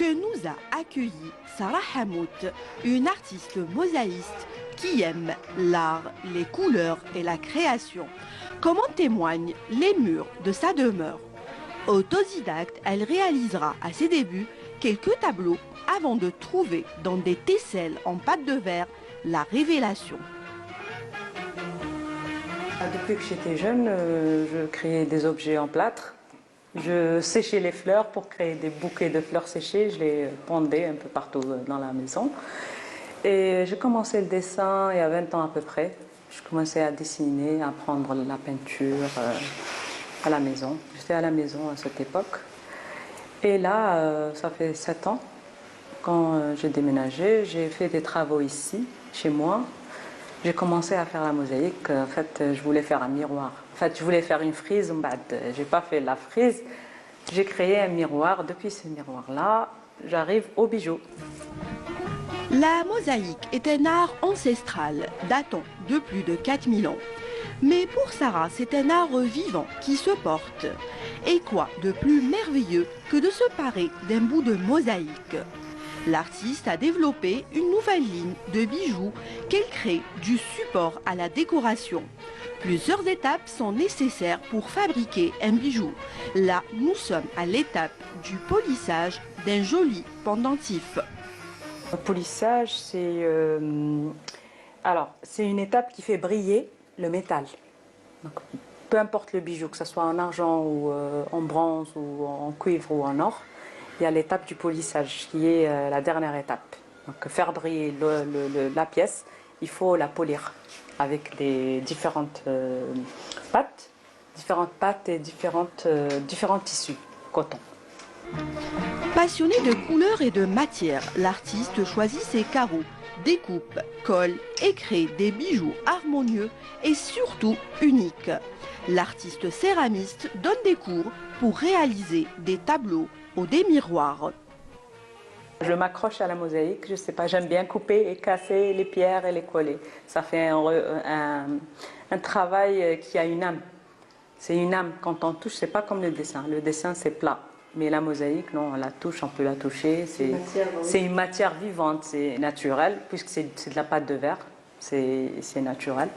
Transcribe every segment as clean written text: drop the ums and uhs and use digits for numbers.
que nous a accueilli Sarah Hamout, une artiste mosaïste qui aime l'art, les couleurs et la création, comme en témoignent les murs de sa demeure. Autodidacte, elle réalisera à ses débuts quelques tableaux avant de trouver dans des tesselles en pâte de verre la révélation. Depuis que j'étais jeune, je créais des objets en plâtre. Je séchais les fleurs pour créer des bouquets de fleurs séchées. Je les pendais un peu partout dans la maison. Et j'ai commencé le dessin il y a 20 ans à peu près. Je commençais à dessiner, à apprendre la peinture à la maison. J'étais à la maison à cette époque. Et là, ça fait 7 ans, quand j'ai déménagé, j'ai fait des travaux ici, chez moi. J'ai commencé à faire la mosaïque. En fait, je voulais faire un miroir. En fait, je voulais faire une frise. Je n'ai pas fait la frise. J'ai créé un miroir. Depuis ce miroir-là, j'arrive aux bijoux. La mosaïque est un art ancestral datant de plus de 4000 ans. Mais pour Sarah, c'est un art vivant qui se porte. Et quoi de plus merveilleux que de se parer d'un bout de mosaïque? L'artiste a développé une nouvelle ligne de bijoux qu'elle crée du support à la décoration. Plusieurs étapes sont nécessaires pour fabriquer un bijou. Là, nous sommes à l'étape du polissage d'un joli pendentif. Le polissage, c'est une étape qui fait briller le métal. Donc, peu importe le bijou, que ce soit en argent ou en bronze ou en cuivre ou en or, il y a l'étape du polissage qui est la dernière étape. Donc faire briller la pièce, il faut la polir avec des différentes pâtes et différents tissus, coton. Passionné de couleurs et de matière, l'artiste choisit ses carreaux, découpe, colle et crée des bijoux harmonieux et surtout uniques. L'artiste céramiste donne des cours pour réaliser des tableaux ou des miroirs. Je m'accroche à la mosaïque, je sais pas, j'aime bien couper et casser les pierres et les coller. Ça fait un travail qui a une âme. C'est une âme, quand on touche, c'est pas comme le dessin. Le dessin c'est plat, mais la mosaïque, non, on la touche, on peut la toucher. C'est une matière vivante, c'est naturel, puisque c'est de la pâte de verre, c'est naturel.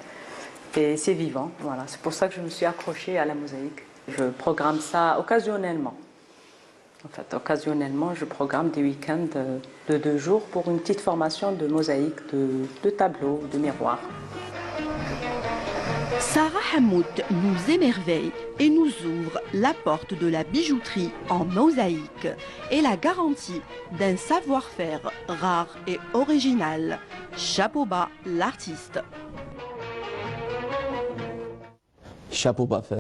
Et c'est vivant, voilà. C'est pour ça que je me suis accrochée à la mosaïque. Je programme ça occasionnellement. En fait, occasionnellement, je programme des week-ends de 2 jours pour une petite formation de mosaïque, de tableaux, de miroirs. Sarah Hamout nous émerveille et nous ouvre la porte de la bijouterie en mosaïque et la garantie d'un savoir-faire rare et original. Chapeau bas l'artiste. Chapeau bas.